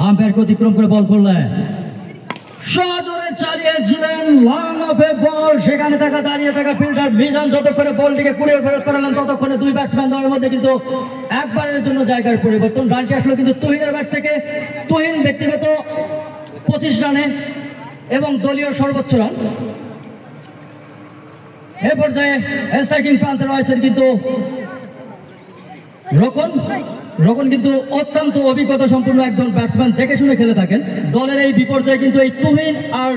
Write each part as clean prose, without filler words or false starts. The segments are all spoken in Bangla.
আম্পায়ারকে অতিক্রম করে বল করলেন, সজোরে চালিয়েছিলেন লং অফে বল। সেখানে থাকা দাঁড়িয়ে থাকা ফিল্ডার মিজান যতক্ষণে বলটিকে কুড়িয়ে ফেরত করালেন ততক্ষণে দুই ব্যাটসম্যান দলের মধ্যে কিন্তু একবারের জন্য জায়গার পরিবর্তন। রানটি আসলো কিন্তু তুহিনের ব্যাট থেকে। তুহিন ব্যক্তিগত 25 রানে এবং দলীয় সর্বোচ্চ রান। এ পর্যায়ে স্ট্রাইকিং প্রান্তে রয়েছেন কিন্তু রোকন কিন্তু অত্যন্ত অভিজ্ঞতা সম্পন্ন একজন ব্যাটসম্যান, দেখে শুনে খেলে থাকেন। দলের এই বিপর্যয়ে কিন্তু এই তুহিন আর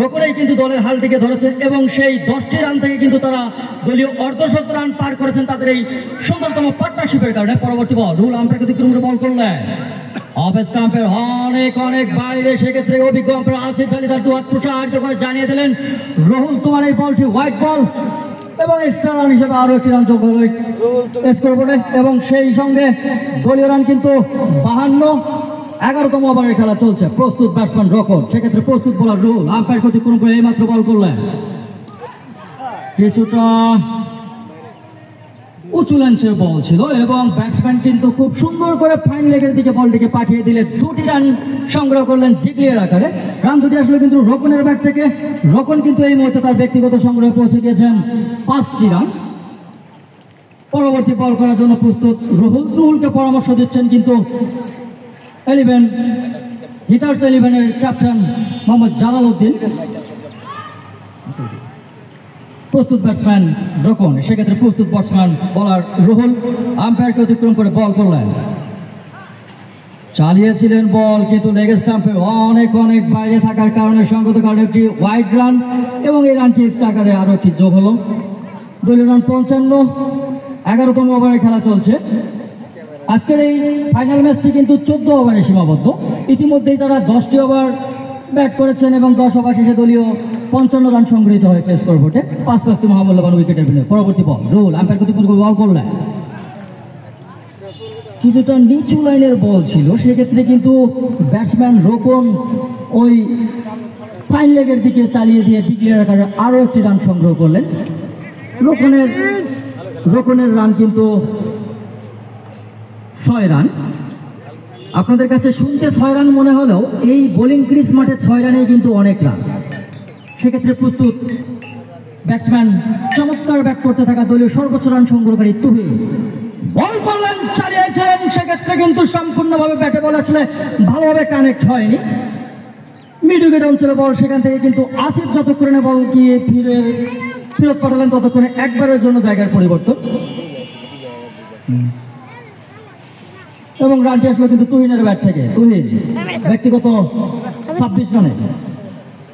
রোকনেই কিন্তু দলের হালটিকে ধরেছেন এবং সেই 10টি রান থেকে কিন্তু তারা দলীয় অর্ধশত রান পার করেছেন তাদের এই সুন্দরতম পার্টনারশিপের কারণে। পরবর্তী বল রুল আম্পায়ারকে অতিক্রম করে বল করলেন অফ স্টাম্পের অনেক বাইরে। সেক্ষেত্রে অভিজ্ঞ আম্পায়ার আসিফ আলী তার দুহাত প্রসারিত করে জানিয়ে দিলেন, রাহুল তোমার এই বলটি হোয়াইট বল, এবং এক্সট্রা রান হিসেবে আরো একটি রান যোগ হলো স্কোরবোর্ডে এবং সেই সঙ্গে দলীয় রান কিন্তু 52। 11তম ওভারের খেলা চলছে। প্রস্তুত ব্যাটসম্যান রোকন, সেক্ষেত্রে প্রস্তুত বোলার রুল আম্পায়ারকে অতিক্রম করে এইমাত্র বল করলেন, কিছুটা উঁচু লেন্সের বল ছিল এবং ব্যাটসম্যান কিন্তু খুব সুন্দর করে ফাইন লেগের দিকে বলটিকে পাঠিয়ে দিলে 2টি রান সংগ্রহ করলেন ডিক্লেয়ার আকারে। রান দুটি আসলে কিন্তু রোকনের ব্যাট থেকে। রোকন কিন্তু এই মুহূর্তে তার ব্যক্তিগত সংগ্রহে পৌঁছে গিয়েছেন 5টি রান। পরবর্তী বল করার জন্য প্রস্তুত রুহুলকে পরামর্শ দিচ্ছেন কিন্তু হিটার্স 11-এর ক্যাপ্টেন মোহাম্মদ জালাল উদ্দিন। প্রস্তুত ব্যাটসম্যান রোকন, সেক্ষেত্রে প্রস্তুত ব্যাটসম্যান বোলার রুহুল আম্পায়ারকে অতিক্রম করে বল করলেন, চালিয়েছিলেন বল কিন্তু লেগ স্টাম্পে অনেক বাইরে থাকার কারণে সঙ্গত কারণে একটি ওয়াইড রান এবং এই রানটি এক্সট্রা আকারে আরো একটি যোগ হলো। দলীয় রান 55। 11তম ওভারের খেলা চলছে। আজকের এই ফাইনাল ম্যাচটি কিন্তু 14 ওভারে সীমাবদ্ধ। ইতিমধ্যেই তারা 10টি ওভার ব্যাট করেছেন এবং 10 ওভার শেষে দলীয় 55 রান সংগৃহীত হয়েছে স্কোরবোর্ডে। 5-5টি মহামূল্যবান উইকেটের বিনিময়ে। পরবর্তী বল রুল আম্পায়ারকে অতিক্রম করে বল করলেন, কিছুটা নিচু লাইনের বল ছিল। সেক্ষেত্রে কিন্তু ব্যাটসম্যান রোকন ওই ফাইন লেগের দিকে চালিয়ে দিয়ে ডিক্লেয়ার আকারে আরো একটি রান সংগ্রহ করলেন। রোকনের রান কিন্তু 6 রান। আপনাদের কাছে শুনতে 6 রান মনে হলেও এই বোলিং ক্রিজ মাঠে 6 রানেই কিন্তু অনেক রান। সেক্ষেত্রে প্রস্তুত ব্যাটসম্যান চমৎকার ব্যাট করতে থাকা দলীয় সর্বোচ্চ রান সংগ্রহকারী তুহিন বল করলেন, চালিয়েছেন। সেক্ষেত্রে কিন্তু সম্পূর্ণভাবে ব্যাটে বল আসলে ভালোভাবে কানেক্ট হয়নি। মিড উইকেট অঞ্চলে বল, সেখান থেকে কিন্তু আসিফ যতক্ষণে বল গিয়ে ফেরত পাঠালেন ততক্ষণে একবারের জন্য জায়গার পরিবর্তন এবং রানটি আসলো কিন্তু তুহিনের ব্যাট থেকে। তুহিন ব্যক্তিগত 26 রানে।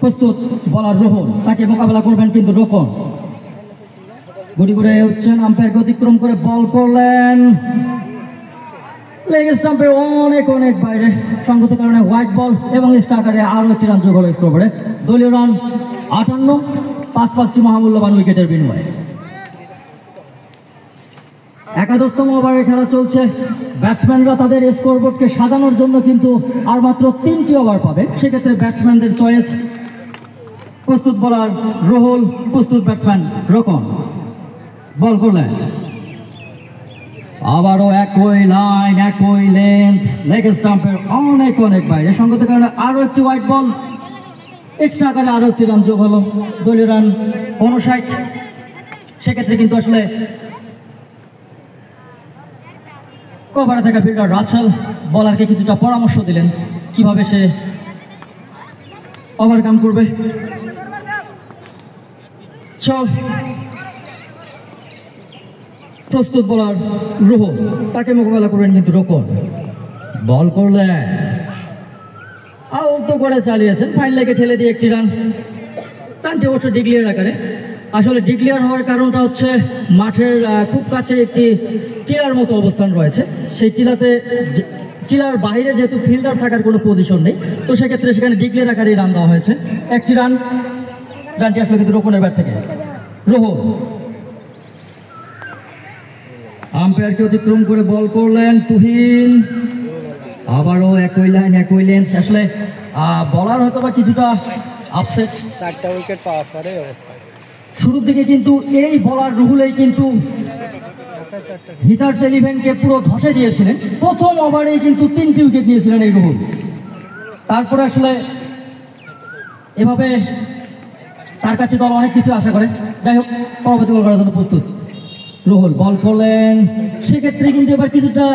প্রস্তুত বলার রোহন, তাকে মোকাবেলা করবেন কিন্তু রোকন। গুটি গুড়ে হচ্ছেন, আম্পায়ারকে অতিক্রম করে বল করলেন, লেগ স্টাম্পের অনেক বাইরে। সঙ্গত কারণে হোয়াইট বল এবং এক্সট্রা আকারে আরো একটি রান যোগ হলো স্কোরবোর্ডে। দলীয় রান 58। 5-5টি মহামূল্যবান উইকেটের বিনিময়ে। 11তম ওভারের খেলা চলছে। ব্যাটসম্যানরা তাদের স্কোরবোর্ডকে সাজানোর জন্য কিন্তু আর মাত্র 3টি ওভার পাবে। সেক্ষেত্রে ব্যাটসম্যানদের চয়েস প্রস্তুত বোলার রুহুল, প্রস্তুত ব্যাটসম্যান রোকন। বল করলেন, আবারও একই লাইন একই লেন্থ, লেগ স্টাম্পের অনেক বাইরে। সঙ্গত কারণে আরো একটি হোয়াইট বল, এক্সট্রা আকারে আরো একটি রান যোগ হলো। দলীয় রান 59। সেক্ষেত্রে কিন্তু আসলে কভারে থাকা ফিল্ডার রাসেল বলারকে কিছুটা পরামর্শ দিলেন কিভাবে সে ওভারকাম করবে। প্রস্তুত বোলার রুহুল, তাকে মোকাবেলা করবেন কিন্তু রোকন। বল করলেন, আউট করে চালিয়েছেন, ফাইন লেগে ঠেলে দিয়ে একটি রানটি অবশ্য ডিক্লেয়ার আকারে। আসলে ডিক্লেয়ার হওয়ার কারণটা হচ্ছে মাঠের খুব কাছে একটি টিলার মতো অবস্থান রয়েছে। সেই টিলার বাইরে যেহেতু ফিল্ডার থাকার কোনো পজিশন নেই, তো সেক্ষেত্রে সেখানে ডিক্লেয়ার আকারে রান দেওয়া হয়েছে। একটি রানটি আসলে কিন্তু রোকনের ব্যাট থেকে। রোহন আম্পায়ারকে অতিক্রম করে বল করলেন তুহিন, আবারও একই লাইন একই লেন্স। আসলে বলার হয়তো বা কিছুটা আপসেট। 4টা উইকেট পাওয়ার পরে অবস্থা। শুরুর দিকে কিন্তু এই বলার রুহুলেই কিন্তু হিটার্স 11-কে পুরো ধসে দিয়েছিলেন। প্রথম ওভারেই কিন্তু 3টি উইকেট নিয়েছিলেন এই রুহুল। তারপরে আসলে এভাবে তার কাছে দল অনেক কিছু আশা করে। যাই হোক, পরবর্তী বল করার জন্য প্রস্তুত রুহুল বল করলেন, সেক্ষেত্রে কিন্তু এবার কিছুটা